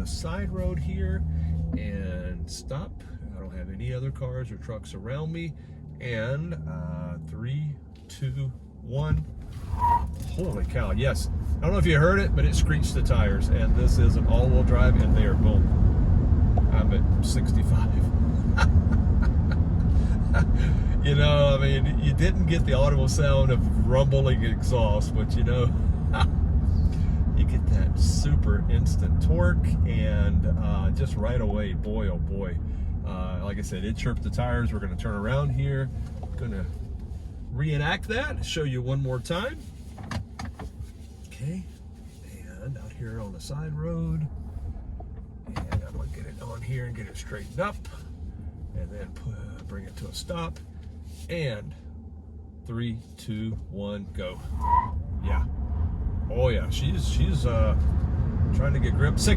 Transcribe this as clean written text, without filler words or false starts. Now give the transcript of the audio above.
side road here and stop. I don't have any other cars or trucks around me. And 3, 2, 1. Holy cow, yes. I don't know if you heard it, but it screeched the tires. And this is an all-wheel drive, and they are boom. I'm at 65. You know, I mean, you didn't get the audible sound of rumbling exhaust, but you know, you get that super instant torque, and just right away, boy, oh boy. Like I said, it chirped the tires. We're going to turn around here. Going to reenact that, show you one more time. Okay, and out here on the side road, and I'm going to get it on here and get it straightened up, and then bring it to a stop. And 3, 2, 1, go. Yeah. Oh yeah, she's trying to get grip.